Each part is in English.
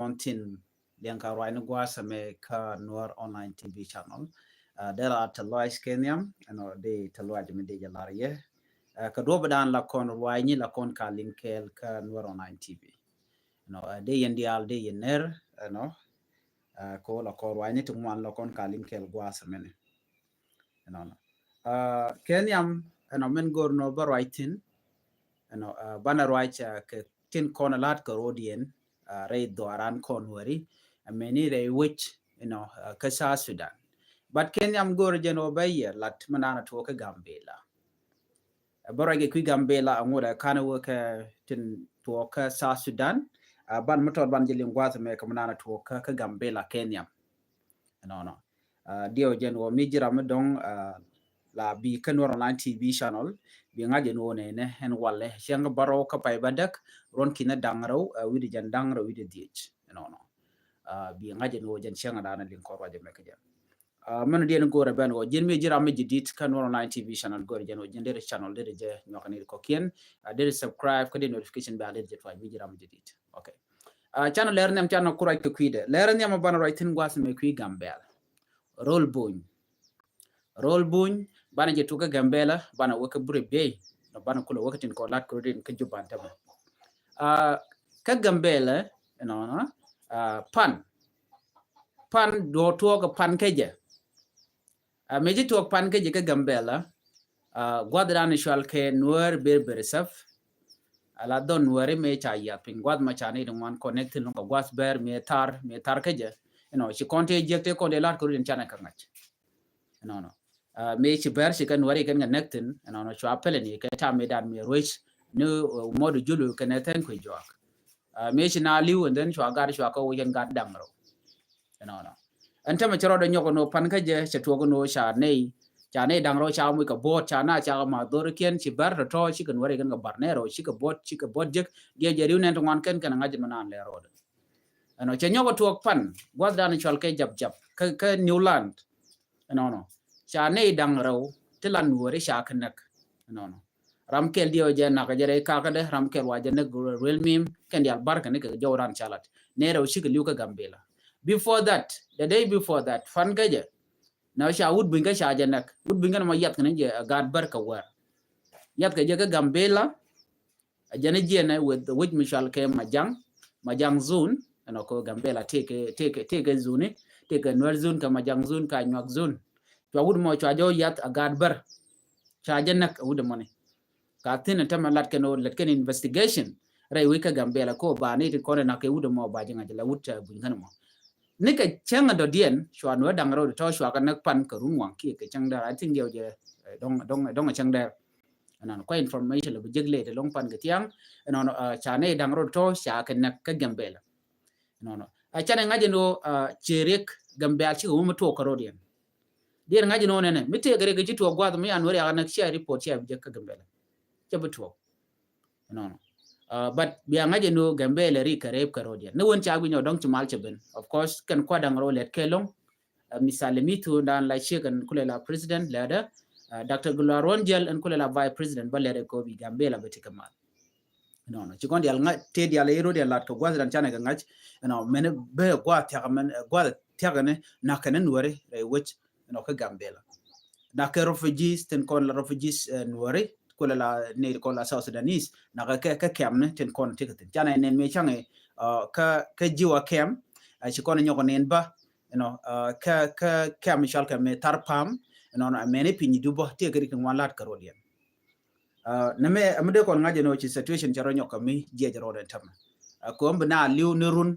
kontin yang ka roi no gwa same ka Nuer online TV channel. There are Talois Kenya de Talois de Media Larie. Ka do badan la kon roi ni la kon ka linkel ka Nuer online TV. De yendial de yener ko la ko roi ni tungwan la kon ka linkel gwa same Kenyam men gor no baraitin bana right ke tin kon lat ka rodien ray doaran kon wari many ray which ka Sudan but Kenyam gor jeno baye lat manana to ka Gambela barage ku Gambela ngoda kana worka tin to ka Sudan ban motor ban jilin gwata me ka manana to ka Gambela Kenyam dio jeno mi jira medong la bi kan Nuer online TV channel bi ngaje no ne hen walle shang baro ka pay badak ron kina dangro widi jan dangro widi dich bi ngaje no jan shang dana lin ko waje me kaja man de go re ben go jin mi jira me jidit kan Nuer online TV channel go jan jan de channel de je nyokani ko kien de subscribe ko de notification ba de je fa mi jira me jidit okay channel leer nem channel kuray ko kuide leer nem ban writing gwas me kui Gambel roll buñ bana je tuka Gambela bana waka bure bay bana kula wakatin ko lat ko din ka juban tama ka Gambela pan do to ka pan keje meji to pan keje ka Gambela gwadran shal ke Nuer berber saf ala don Nuer me cha ya pin gwad ma cha ne don connect no ka gwas ber me tar keje she konte jekte ko de lat ko din chana ka ngach me ci ber ci kan wari kan connectin cho appel ni ka ta me dan me roich no modu julu kan ten ko jok me ci na liu and then cho gar cho ko yen gad dangro anta ma choro do nyoko no pan ka je che to no cha nei dangro cha mu ka bot cha na cha ma dor ken ci ber to ci kan wari kan ga barnero ci ka bot jek je riu nen to ngon kan ngaji manan le rod che nyoko to pan was dan chol ke jab ka Newland cha ne dangro tilan wori cha kanak ramkel dio je na ka jere ka ka de ramkel wa je ne real mim ken dial barka ne ka jawran chalat ne rew shi liu ka Gambela before that the day before that fan ga je na cha wud bin ga cha je nak wud bin ga ma yat kan je gad barka war yat ka je ka Gambela jene je ne with the which michal ke majang zone ko Gambela take zone take Nuer zone ka majang zone ka nyak zone to wud mo cho jo yat agad bar cha janak wud mo ne ka tin ta malat ken let ken investigation rai we ka Gambela ko ba ne ko na ke wud mo ba jinga la wud ta bun kan mo ne ka chenga do dien shwa no dangro to shwa ka nak pan ka runwang ki ke chang da I think yo je dong chang da anan ko information le jegle de long pan ga tiang cha ne dangro to sha ka nak ka Gambela a chane ngaje no cherek Gambela chi mo to ka rodien dir ngaji no ne mite gare gaji to gwa mi an wari anak share report ya je ka Gambela jabuto but biya ngaji no Gambela ri kare karodia no won cha gunyo dong chumal cheben of course kan kwa dang ro let kelong misale mitu dan la shekan kulela president lada Dr. Gularon Jel and kulela vice president balere ko bi Gambela betikamal ci kon dial nga te dial ero dial lat ko gwa dan chana ngaj men be gwa ta men gwa ta ne na kanen wari which ka Gambela na ka refugees ten kon la refugees Nuer ko la ne ko la South Sudanese na ka kem ne ten kon tikatin jana nen me change ka jiwa kem ci kon nyoko nen ba ka kem shal ka me tarpam mene pinyi dubo te gari kan walat karolian na me amde kon ngaje no ci situation jaro nyoka mi je jaro den tam ko mbna liu nurun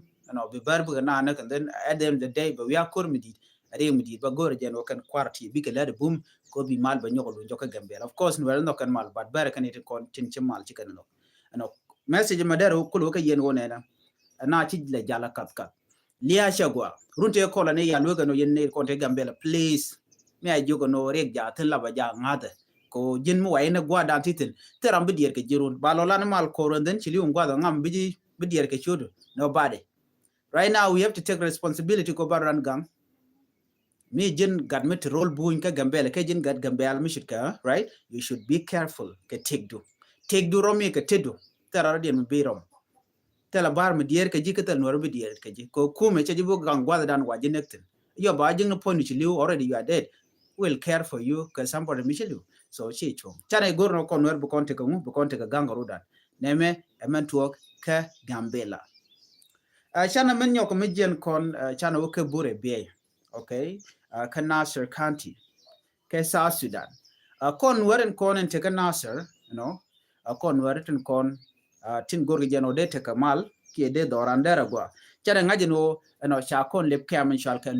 be barbu na kan then at the end of the day but we are kurmidi remedi ba gore jen kan kwarti bi kala de bum ko bi mal ba nyoko lo joka Gambela of course no kan mal but bare kan it kon tin mal ci kan no message ma dero ko ka yen wona na ci la jala kat liya shagwa runte ko la ne ya lo ga no yen ne kon te Gambela please me ay jogo no rek ja tan la ba ja ngade ko jin mu wayna gwa dan titin teram bi dier ke jirun ba lo lan mal ko ron den ci liu gwa da ngam bi dier ke chodo nobody right now we have to take responsibility ko baran gang me jin gad met role buñ ka Gambela ke jin gad Gambela mi shika right you should be careful ke take do romi ke tedo terara dem be rom tela bar me dier ka ji ka tel nor be dier ka ji ko kume che ji bo gang gwa dan wa ji nekten yo ba jing no point liu already you are dead will care for you because somebody michelu so chi chong chane gor no kon wer bu kon te ko bu kon te ka gang rudan neme emen tuok ka gambela chana men nyok me jen kon chana wo ke bure be okay ka Nasser County ke South Sudan kon waren kon en te ka Nasser you know kon waren kon tin gor ge no de te kamal ki de dorandera gwa chana ngaji no no cha kon lep kam shal ka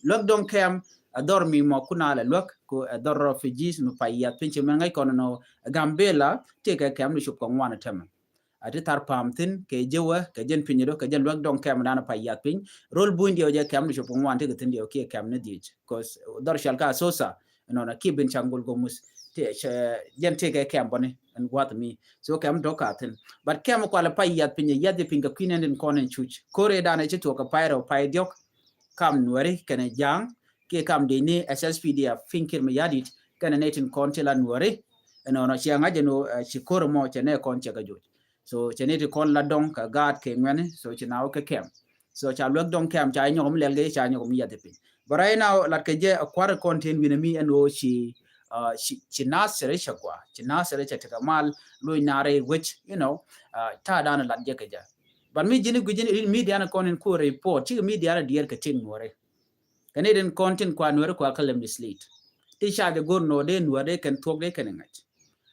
lockdown kam ador mi mo kuna la lok ko ador refugees no payat pinche men ngai kon no gambela te ka kam ni shup ko wana tem ati tar pamtin ke jewa ke jen pinyido ke jen lockdown kam dana payat pin rol bundi o je kam ni shup ko wana te tin dio ke kam ne dij cause dor shal ka sosa no na kibin changul go mus te jen te ka kam bone and what me so kam doka tin but kam ko la payat pinye yadde pinga kwinen konen chuch kore dana che to ka pyro paydiok kam nuari kene jang ke kam de ni SSPD a finkir me yadit kana netin kontela nuari eno no chianga jeno chikoro mo chene konche ga joj so cheneti kon la dong ka gat ke ngene so chinao ke kem so cha lok dong kem cha nyom lelge cha nyom yade pin barai now lat ke je akwar content wina mi eno chi nasere chakwa chi nasere cha mal lo nare which you know ta dana lat je ke ja but mi jini gujini media na konin ko report chi media na dier ke tin nuare Canadian content kwa nuare kwa kala mislead ti sha de gor no de nuare kan tok de kan ngach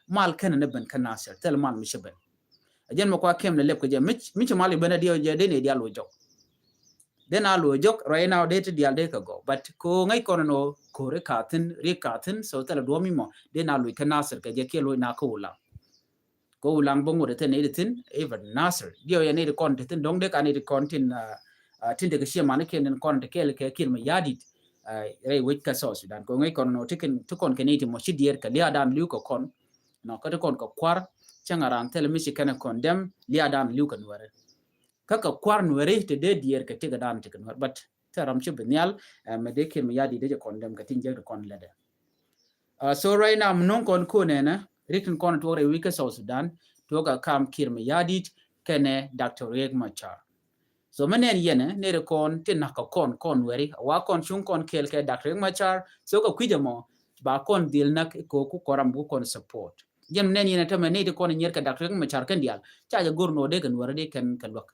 mal kan ne ban kan Nasser tel mal mi sheben ajen mo kwa kem le lep ko je mi mali bana dio je de ne dia lo jok den a lo jok right now de ti dia de ka go but ko ngai kono no ko re katin so tel do mi mo de na lo kan Nasser ka je ke lo na ko la ko ulang bongo de ne tin even Nasser dio ya ne de content dong de ka ne de content tinde ke shema ne ken kon te kel ke kin me yadit re wit ka so Sudan ko ngai kon no tikin to kon keniti mo shidier ka lia dan liu ko kon no ka to kon ko kwar changaran tel mi shikana kon dem lia dan liu ka nuare ka kwar nuare te de dier ka te ga dan te kan but taram chi benyal me de kin me yadi de kon dem ka tinje kon lede so right now non kon ko ne na rikin kon to re wi ka so Sudan to ga kam kir me yadit kene Dr. Riek Machar so menen yene ne kon tin na kon weri wa kon chung kon kel ke Dr. Riek Machar so ko kwijamo ba kon dil nak ko ku koram bu kon support jem nen yene tama ne kon nyer ka Dr. Riek Machar kan dial cha ja gorno de kan wari kan lok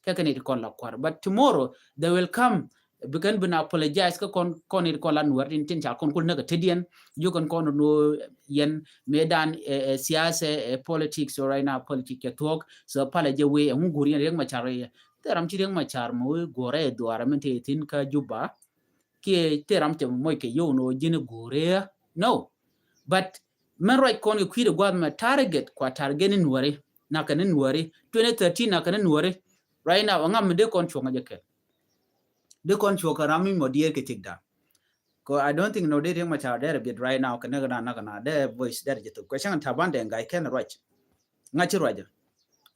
ke kan kon la kwar but tomorrow they will come bukan bina apologize ka kon it kon lan warin tin cha kon kul naga tedien you kon no yen medan siyasa politics or right now politics ke talk so pala je we nguri Riek Machar teram chi Riek Machar mo gore duara mente tin ka juba ke teram te mo ke yo no jine gore no but man right kon ku de gwa ma target kwa target ni nuare na kan nuare 2013 na kan nuare right now ngam de kon chonga je ke de kon choka rami mo dier ke tikda ko I don't think no de Riek Machar there bit right now kan na de voice there je to question tabande ngai ken right ngachi roja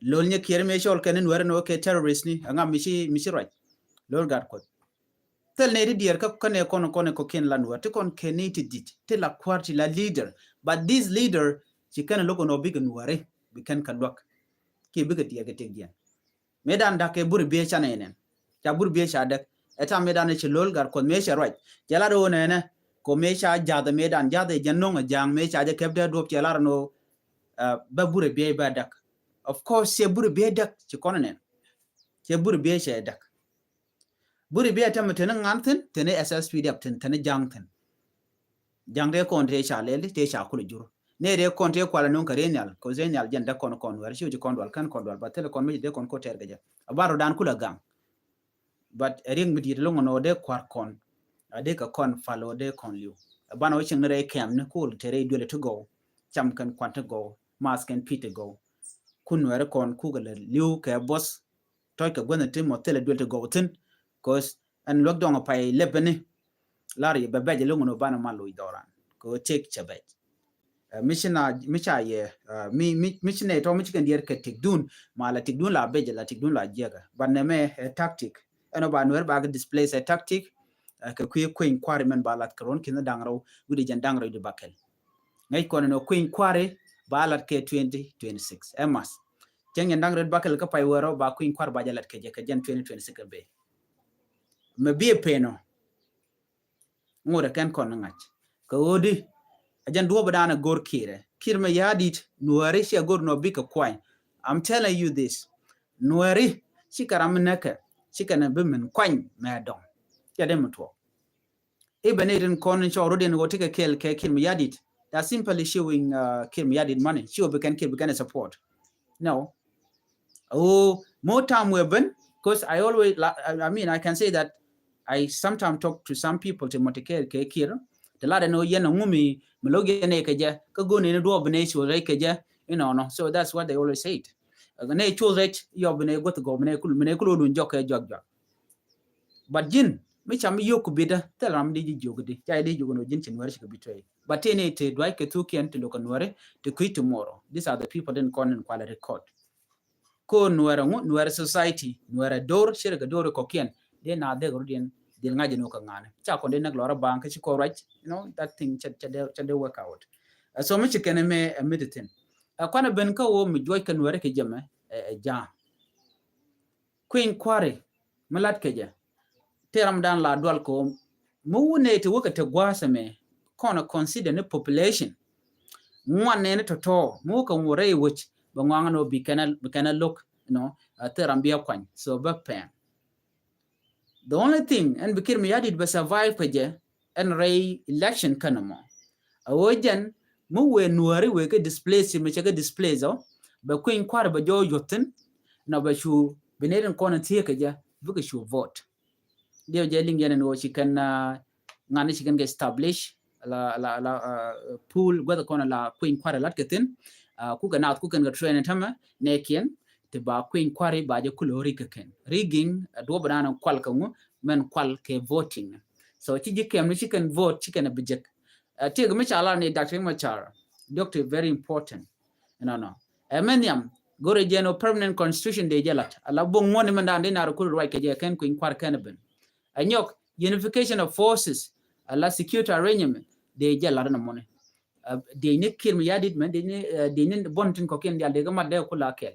lol nye kier me shol kan nuare no ke terrorist ni ngam mishi right lol gar ko tel ne dier ka kone ko ken lan wa te kon keniti dit te la quarti la leader but this leader ci kan loko no big nuare bi kan lok ke big dier ke dier medan da ke bur be chanenen ta bur be sha dak eta medan ci lol gar ko me sha right jala do ne ko me sha jada medan jada janno nga jang me sha je kebda do jala no ba bur be ba dak of course se bur be dak ci konen se bur be sha dak buri be ta mutene ngantin tene SSPD aptin tene jangtin jangde kon te sha lele te sha kulu juro ne de kon te kwala non karenyal ko zenyal janda kon war shi kon wal kan kon wal batel kon mi de kon ko ter gaja abaro dan kula gang but ring mi dir longo no de kwar kon ade ka kon falo de kon liu bana wichin ne kem ne kul tere dole to go cham kan kwanta go mas kan pite go kun wer kon kugala liu ka boss toy ka gwana tim motel dole to go tin cause and look down pay lebene lari be beje lungo no bana malo idoran ko take chabet misha ye michine to michigan dier ke tikdun mala tikdun la beje la tikdun la jega baneme tactic eno ba noer ba display a tactic ka queen kwari men balat kron kin dangro wudi jan dangro de bakel ngai kono no queen kwari balat ke 2026 emas Cheng Yandang Red Buckle ka pai wero ba Queen Kwar ba jalat ke ka jan 2026 be. Me be peno. Ngora kan kon ngach. Ka odi ajan duo badana gor kire. Kir me yadit nuari shi gor no bika kwai. I'm telling you this. Nuari shi karam naka. Shi kana bimen kwany me dong. Ya dem to. Even it kon cho rodin go take a kill ke Kir me yadit. That's simply showing Kir me yadit money. She can Kir can support. No. Oh, more time we've been, because I always, I mean, I can say that I sometimes talk to some people to motivate Kir. The lad know yen ngumi melogi keja ka go ne do bene so keja, you know, no. So that's what they always say. Ne chose it yo bene go to go mene kulu dun jok jog. But jin me cham yo kubida tell am di jogudi. Ja di jogono jin chin wari shi betray. But any te do I ke tu kian to look anware to quit tomorrow. These are the people then con and quality court. Ko nuera society nuera dor shirga dor ko kien de na de gordian de ngaje no ka ngane cha ko de na glora bank chi ko right, you know, that thing cha de work out. So much can me meditin kwana ben ka wo mi joy kan nuera ke jama ja Queen Kware malat ke ja teram dan la dol ko mu ne te woka te gwasa me kono consider the population one ne to mu ka ngore which bangano be can look, you know, terambia kwan so bapan. The only thing and Kir me yadid be survive peje and ray election kanamo awojan mu we nuari we ke displace me chega displace ba Queen Kwar ba jo yotin na ba shu beneden kono tie keja buga shu vote dio jeling yenen wo chi kan ngani chi kan establish la pool whether kono la Queen Kwar lat ketin kuka na kuka nga train tama nekien te ba Queen Kwari ba je kulori keken rigging do banana kwal kangu men kwal ke voting. So chi jikem ni chicken vote chicken abijek tig me chala ni Dr. Machar doctor very important, you know emenium gore jeno permanent constitution de jalat ala bong mon men dan na kul right ke je ken Queen Kwar kenben anyok unification of forces ala security arrangement de jalat na money de ne Kir me yadid men de ne bontin ko ken de ga madde ko la kel.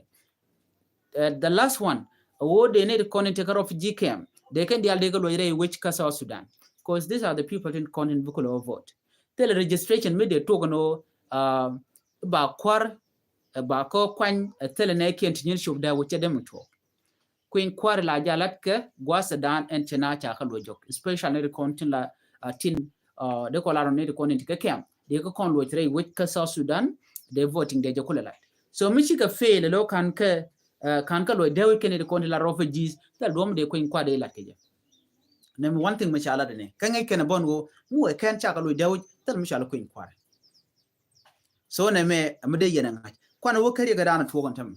The last one they need to take care of GKM they can de go re which ka South Sudan, because these are the people in content bukulo vote tell registration me de to no ba kwar ba ko kwan tell ne ken tin shub da wuce dem to Queen Kwar la jalat ke gwa Sudan en chena cha ka lojok especially the content la tin de ko la ne de content ke kem de ko kon lo tre which ka South Sudan de voting de jokula la so mi ka fail lo kan ka lo de we ken de content la refugees tel dom de Queen Kwar de la ke nem one thing machala de ne kan ngai ken bon go mu e ken cha ka lo de tel machala Queen Kwar so ne me amade yena ngai kwana wo kari ga dana to gon tam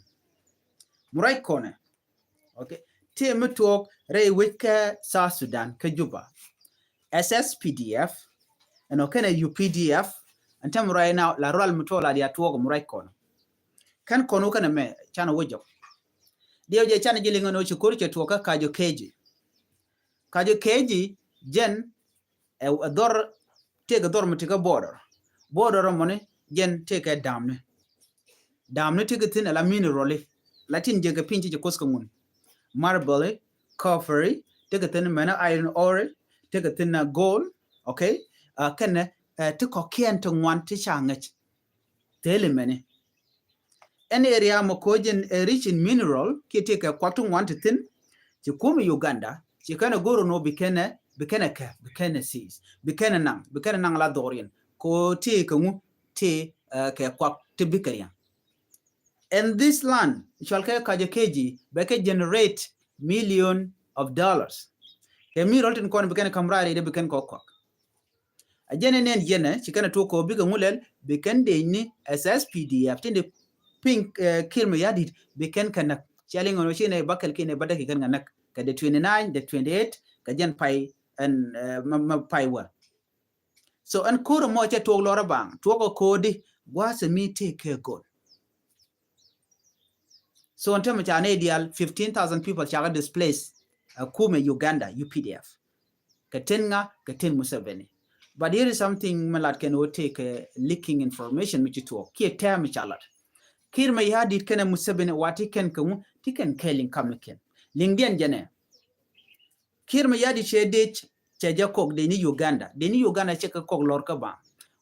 murai kone. Okay, te me talk re wika South Sudan ka Juba SSPDF and okay UPDF and tam right now la roll mutola dia to murai kono kan kono kana me chana wojo dio je chana jilingo no chukuri che to ka kajo keji jen dor te ga dor mutika border money jen te ka damne te ga tin la mineral latin je ga pinji je koska mun marble, copper, take a thin mana iron ore, take a thin gold, okay? Can to cocaine to one to changach. Tell many. Any area mokojin rich in mineral, ki take a quatum one to thin, Chikumi Uganda, she can go no becana seas, becana nang la dorian, ko take a te quack to bicarian. And this land, Shalka Kajakeji, Beke generate $millions. The mirror in corn became a camaraderie, they became cock. A general jene, she can talk of big mulel, became the SSPD, after the pink Kirmayadid, became canak, shelling on machine a buckle kin a badaki canak, the 29, the 28, Kajan Pai and Paiwa. So, and Kura Mocha to Laura Bang, to a code was a me take care good. So in terms of an ideal, 15,000 people shall displaced Kume, Uganda, UPDF. Katenga, Katen Museveni. But here is something Malat can take leaking information which you talk. Kia term chalat. kir ma yadi kana musabene wati ken kamu tiken kelin kamken lingdian jane kir ma yadi chede cheja kok de ni Uganda cheka kok lor ka ba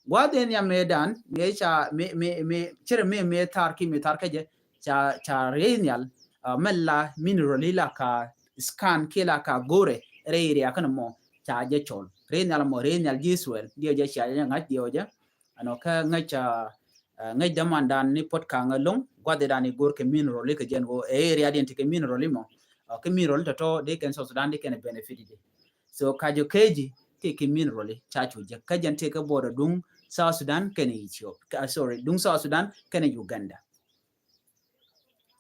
waden ya medan me cha me chere me tar ka je cha renyal mella mineralila ka scan kila ka gore reiri akana mo cha je chol renyal jiswel dio je cha ngat dio je ano ka ngacha ngai damandan ni pot ka ngalong gwade dani gor ke mineral ke jen go area den ke mineral mo ke mineral to de ken so sudan de ken benefit de so kajo keji te ke mineral cha chuje ka jen te ka boda dung South Sudan ken Ethiopia dung South Sudan ken Uganda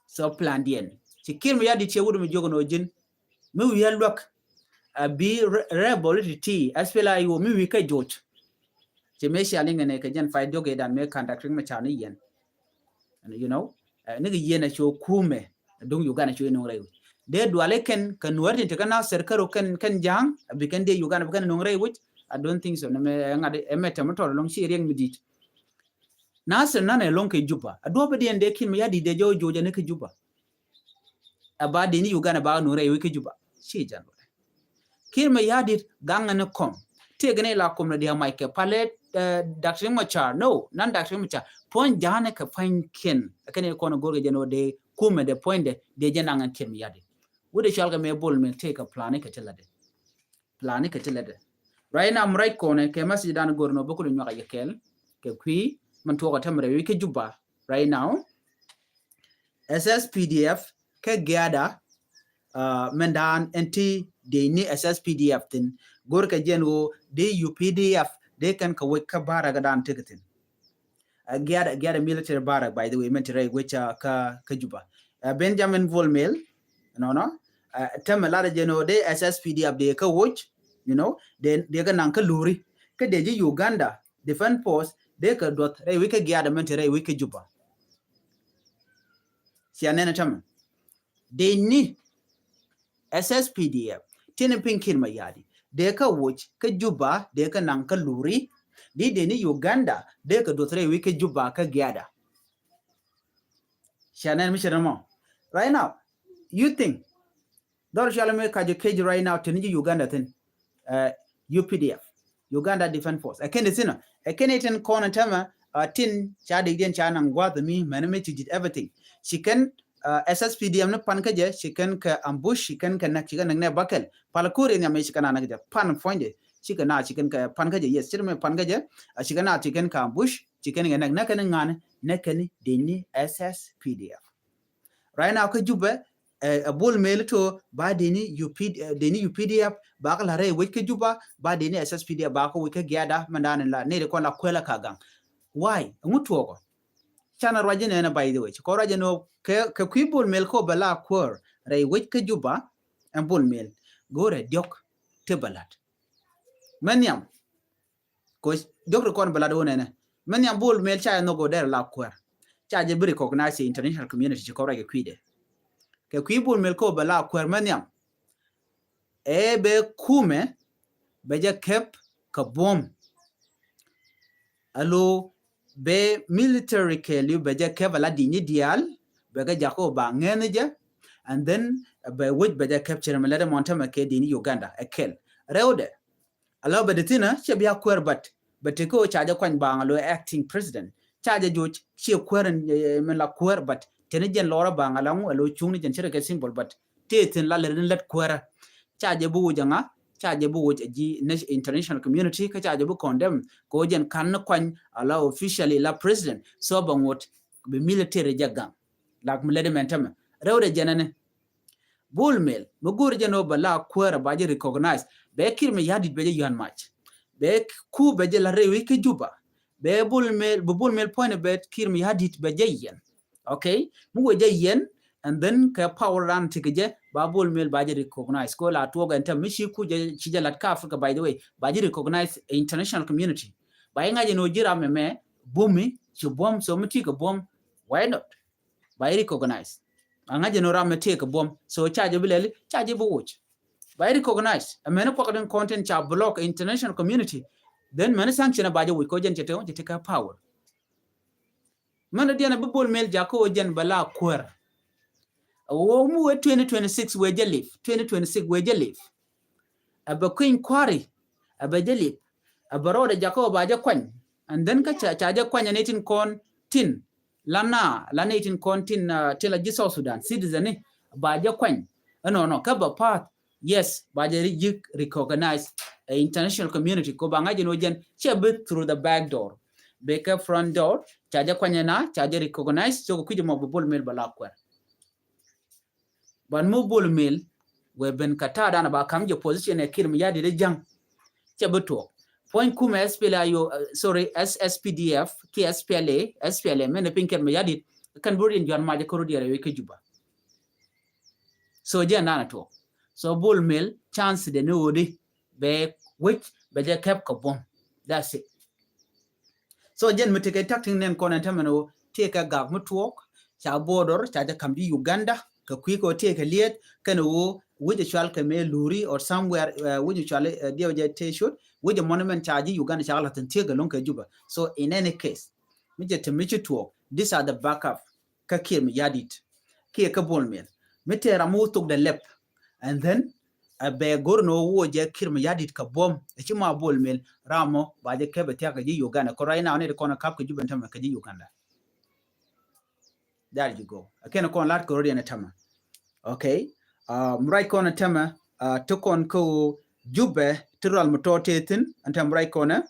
so plan dien ci kir mi yadi ci wudu mi jogo no jin mi wi lok bi rebel ti aspela yo mi wi ka jot ci me shi alinga ne ka jen fay doge dan me contacting ma chani yen you know ne ga yena cho kume dung Uganda cho no rew de dwale ken kan warti te kana serkaro kan jang bi kan de Uganda bi kan no rew I don't think so ne me ngade emete mo to long shi reng mi dit nasir nana long ke juba ado ba de kin mi yadi de jojo ne ke juba aba de ni Uganda ba no rew ke juba shi jan kir mi yadi ganga ne kom te gane la kom na dia Mike palet Dr. Machar no nan Dr. Machar point jana ka fanken akane ko no gorge jeno de kume de point de jena ngan kir mi yadi wude shalga me bol me take a plan ka telade right now right corner ke masjid dan gorno bokul nyoka yekel ke kwi man to ko tamre wi ke juba right now SSPDF ke gada mendan enti de ni SSPDF tin gorka jengo de UPDF they can ka bara gadan tikitin gada military bara by the way military which ka juba Benjamin Volmel no tamala jeno de SSPDF de ka watch you know then they ga nan ka luri ka de Uganda defense force de ka dot rai wika gada military wika juba sianena tam de ni SSPDF tin pinkin mayadi de ka watch ka juba de ka nan ka luri di de ni Uganda de ka dotre wiki juba ka gada shanan misharamo right now you think dor shalame ka je keji right now tin Uganda tin UPDF Uganda Defense Force akende sina akende tin kona tama tin chadi den chana ngwa mi maname chijit everything she can SSPDM no pan kaje she can ka ambush she can nak chikan ne bakel palakure nya me chikana nak pan fonde chicken na chicken ka pan kaje yes chicken pan kaje chicken na chicken ka ambush chicken nak ngan nakani deni SSPDF right now ka juba a bull mail to ba deni UPDF ba ka lare we ka juba ba deni SSPDF ba ko we ka gyada mandana la ne ko la kwela kagang why ngutu ko chana rajene na by the way ko rajeno ka bull mail ko bala kwor rai we ka juba and bull mail gore diok te balat manyam ko diok ko balad wonene manyam bull mail cha no go der la kwor cha je bi recognize international community ko rage kwide ke bull mail ko bala kwor manyam e be kume be je kep ka bom alo be military ke liu be je kep la dinyi dial be ga jako ba ngeneje and then be which be je capture melada montama ke dini Uganda ekel rewde alo be detina che bia kwor but ko chaja kwan ba lo acting president chaja joj che kweren men la kwor but tenejen lora ba ngalangu alo chungni jen chere ke symbol but tetin la lerin let kwora chaja bu janga chaja bu ji international community ka chaja bu condemn ko jen kan kwan ala officially la president so bangot be military jagang lak melade mentama rewde jenane bull mail bo gur jeno bala kwora ba je recognize be kirme yadi be je yan match be ku be je la rewi ke juba be bull mail point be kirme yadi be je yen okay mu we je yen and then ka power ran tikeje ba bull mail ba je recognize ko la to ga enta mishi ku je chijalat ka Africa by the way ba je recognize international community ba ngaje no jira me bumi ci bom so muti ka bom why not ba recognize angaje no ram take bom so charge bileli charge bu watch by recognize a man ko den content cha block international community then man sanction ba je we ko jen tete ka power mana diana bubol mel jako jen bala kwer wo mu 2026 we jalif 2026 we jalif aba queen quarry aba jalif aba roda jako ba ja kwan and then ka cha ja kwan ne tin kon tin lana 18 kon tin tela ji South Sudan citizen ba ja kwan no ka ba part yes ba ja recognize international community ko ba ngaji no jen chebe through the back door beka front door cha ja kwan na cha ja recognize so ku mo bol mel bala kwer ban mo bol mel we ben kata dana ba kam je position e kirmi yadi de jang chebeto point kuma SPLA yo SSPDF ki SPLA men pinker me yadi kan burin jon ma je ko diare we ke juba so je nana to so bol mel chance de no de be which be je kep ko bom that's it so jen mitike takting nen ko nan tamano take a gag mutwok cha border cha de kambi Uganda ka kwiko take a liet kan wo which shall come luri or somewhere which shall deoje te shoot which monument charge Uganda shall hatin take along ka juba so in any case mije to talk these are the backup ka kim yadit ki ka bol mel mite ramu tok the lep and then a be gorno wo je kirma yadit ka bom e chima bol mel ramo ba je kebe ta ka ji Uganda ko right now ne ko na kap ka juba tama ka ji Uganda there you go akena ko lat ko rodi na tama okay mrai ko na tama to kon ko jube tiral mototetin antam rai ko na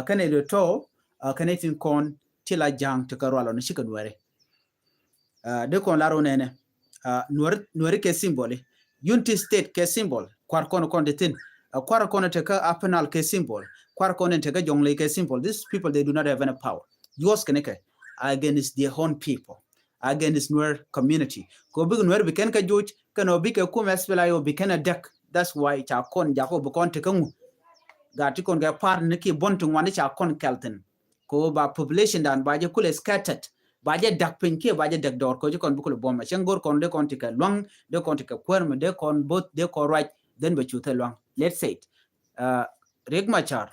kane do to kanetin kon tila jang to karwalo na shika nuare de kon laro nene nuare ke symbole unity state ke symbol kwar kono kon detin kwar kono te ka apenal ke symbol kwar kono te ka jongle ke symbol these people they do not have any power yours keneke against their own people against nuer community ko big nuer biken ka joj kano bi ke kuma spela yo biken a deck that's why cha kon jako bu kon te kangu ga ti kon ga par ne ki bontung wani cha kon kelten ko ba population dan ba je kule scattered ba je dak pin ke ba je dak dor ko je kon bu kule bomma chengor kon de kon tika long de kon tika kwerme de kon both de ko right then be chute long let's say it regmachar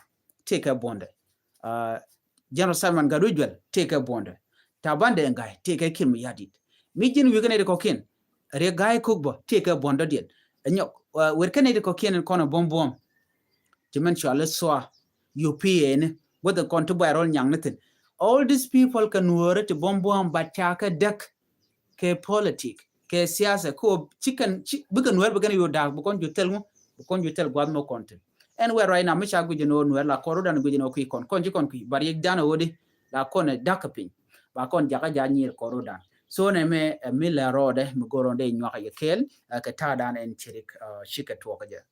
take a bonde general Simon Garujwel take a bonde tabande ngai take a kim yadit mijin wigane ko kin re gai kugbo take a bonde dit nyok wer kane ko kin kon bom Jimen Charles Swa, UPN, what the conto by all young nothing. All these people can work to bomb but chaka deck, ke politic, ke siasa, ko chicken, began where began your dog, because you tell God no content. And where right now, Miss Aguino, where la corridor and Guino Quicon, conjicon, but you done already, la corner duckaping, Bacon Jacajani corridor. So name a miller road, Mugoronde, Nwaka Yakel, a Katadan and Chirik, Shika Twakaja.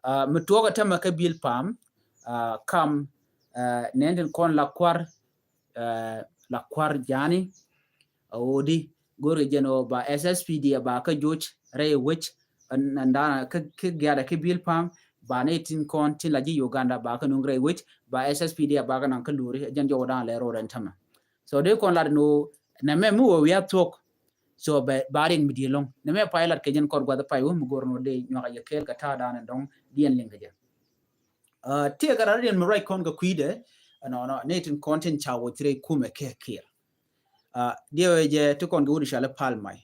Mtuoga tama ka bil pam kam nenden kon la kwar jani odi gore jeno ba SSPD ba ka joj ray wich nanda ka gyara ka bil pam ba ne tin kon tin la ji Uganda ba ka nungre wich ba SSPD ba ka nan ka luri jan jo dan le ro ren tama so de kon la no na me mu we talk so baring midi long ne me pilot ke jen kor gwa da pay mu gorno de nyoka ye kel ka ta dan dong dien linga je tie gara dien mu right kon ga kuide no netin content cha wo tre kume ke kia dio je to kon gudi shala palmai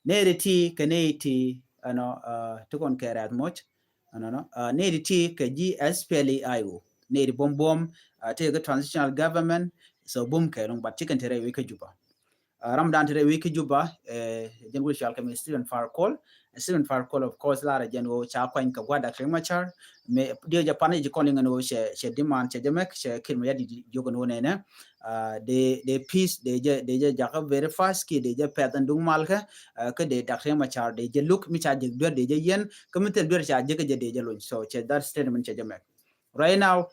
ne de ti ke ne ti to kon ke rat moch no ne de ti ke GSPLAIO ne de bom te ga transitional government so bum ke long but chicken tere we ke juba Ramadan today wiki juba jengul shal kami Stephen Farquhar of course lara jengo cha kwa inka gwada kremachar me dio Japan je calling no she demand che demek she kirmo yadi jogo no nene de peace de je jaka very fast ki de je petan dung malka ke de kremachar de je look mi cha je de je yen committee do cha je de je lo so che that statement che demek right now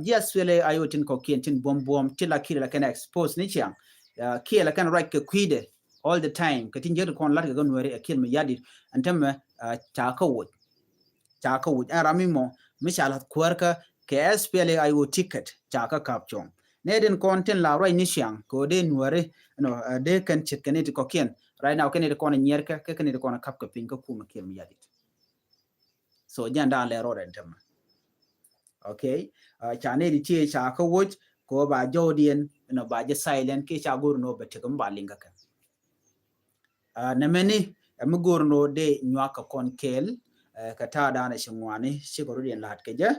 yes wele ayotin ko kientin bom tila kila kana expose ni chiang kiela kan right ke kuide all the time ka tinje kon lat ga nore akil me yadi antam cha ka wut arami mo mishalat kwarka ke SPLA ayo ticket cha ka kapchong neden content la right ni siang ko de nore no de kan chit kaneti ko kien right now kaneti kon nyerka ke kaneti kon kap ka pin ka kuma kil me yadi so janda le ro antam okay cha ne di tie cha ka wut ko ba jodien no ba je silent ke cha gur no bete gum ba linga ka na meni am gur no de nyaka kon kel ka ta da na shingwani shigoro den lat ke je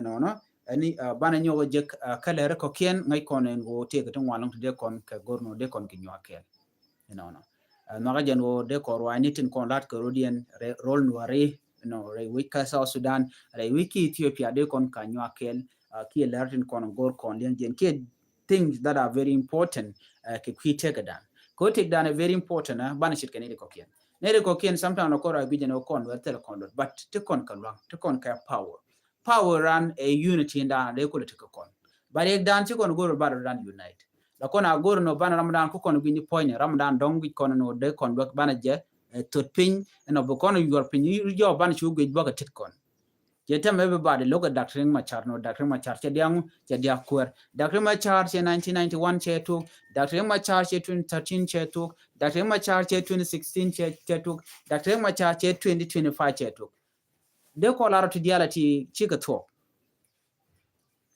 no no ani bana nyogo je kala ko ken ngai kon en go te ka tungwalong de kon ka gur no de kon ki nyaka no no magajan wo de ko wani tin kon lat ko rodien rol nuare no re wika South Sudan re wiki Ethiopia de kon ka nyakel ki lertin kon gor kon len gen ki things that are very important ki take down ko take down a very important ban shit kan ne ko kien sometimes ko ra bijen o kon wer tel kon but te kon kan wrong te kon ka power run a unity nda de ko te kon but ek dan ti kon gor bar run unite la kon a gor no ban ramadan ko kon bini point ramadan dong bi kon no de kon bak ban je tot pin no bo kon yor pin yo ban chu gwe bak tit kon je tem everybody look at Dr. Machar no Dr. Machar che diang che dia kwer Dr. Machar che 1991 che tu Dr. Machar che 2013 che tu Dr. Machar che 2016 che tu Dr. Machar che 2025 che tu de ko la to dialati chi ka to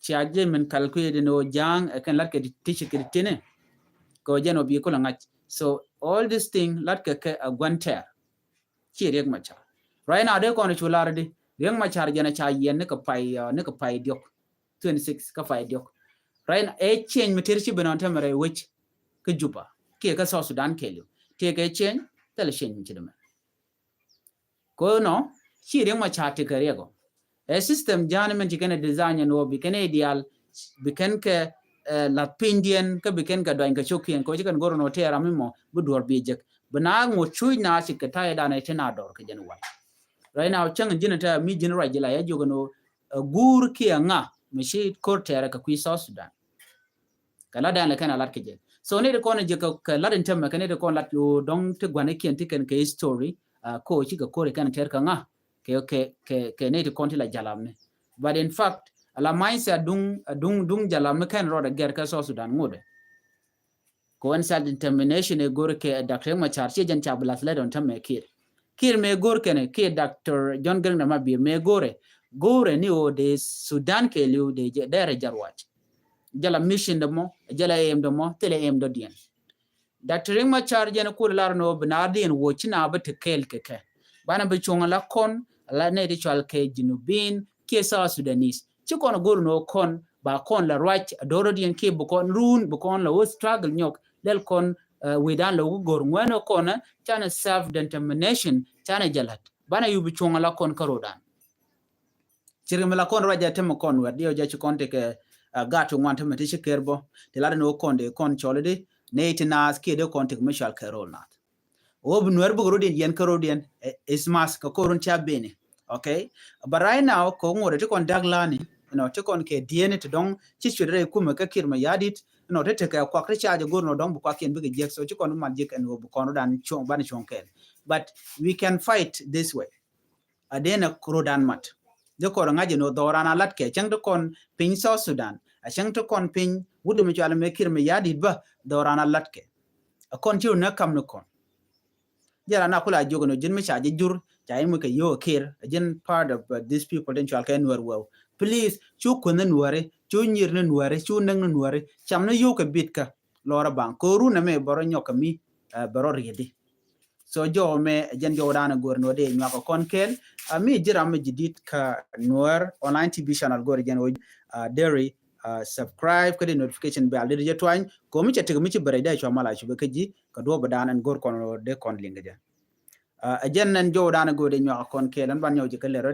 chi men calculate no jang kan lat ke teach ke tene ko jeno bi ko la so all this thing lat ke a gwanter chi rek Machar right now de ko no chular de Yang Machar jana cha yen ne ka pai diok 26 ka pai diok right a change material benon tamare which ka juba ke ka South Sudan ke lu te ka change tel change chidama ko no chi Yang Machar te ka rego a system jana men tikene design no bi kene ideal bi ken ke la pindian ka bi ken ka doin ka chokien ko chikan goro no te ramimo bu dor bi jek bana ngo chui na chi ka ta da na tena dor ka jana wa right now chang jinata mi jinra jila ya jogono gur ki nga mishi kortera ka kwi South Sudan kala dan la kana lat keje so ne ko ne je ka lat intem ka ne ko lat yo dong te gwane kien tiken ke story ko chi ka kore kan ter ka nga ke ne ko la jalam ne but in fact ala mindset dung jalam kan roda ger ka South Sudan ngode ko en sal determination e gur ke Dr. Machar che jan chablas le don tamme kir me gor kene ke Dr. John Garang na mabi me gore ni o de Sudan ke liu de dere jarwach jala mission de mo jala em de mo tele em do dien Dr. Machar jena kur lar no bnadien wo china ba te kel ke bana be chonga la kon la ne de chal ke jinubin ke South Sudanese chi kon gor no kon ba kon la rach doro dien ke bu kon run bu kon la wo struggle nyok del kon we dan lo gor ngweno kona chana self determination chana jalat bana yubi chonga la kon karodan chirim la kon raja tem kon wer dio ja chikonte ke gato ngwante meti chikerbo te la no konde kon cholede ne tinas ke de konte mishal karol nat ob nwer bu rodin yen karodien ismas ka korun cha bene okay but right now ko ngore te kon daglani no te kon ke diene te dong chichire kuma ka kirma yadit no te ka kwa kricha je gorno dong bu kwa ken bige jek so chi kon man jek en bu kon dan chong ban chong ken but we can fight this way adena krodan mat de ko ngaje no dorana lat ke chang de kon pin South Sudan a chang to kon pin wudu mi chala me kirme yadi ba dorana lat ke a kon ti na kam no kon jara na kula jogo no jin mi cha je jur cha mu ke yo kir jin part of these people den chal ken wer well please chu kun nuare chu nyir ne nuare chu nang nuare cham na yo ka bitka lora bang ko ru na me boro nyoka mi boro ridi so jo me jen jo dana gor no de nyako kon ken mi jira me jidit ka nuar online tv channel gor jen o dairy subscribe ka de notification bell de jetwan ko mi chete mi ci bare da cho mala ci be kaji ka do ba danan gor kon de kon linga ja jen nan jo dana gor de nyako kon ken ban nyaw ji ka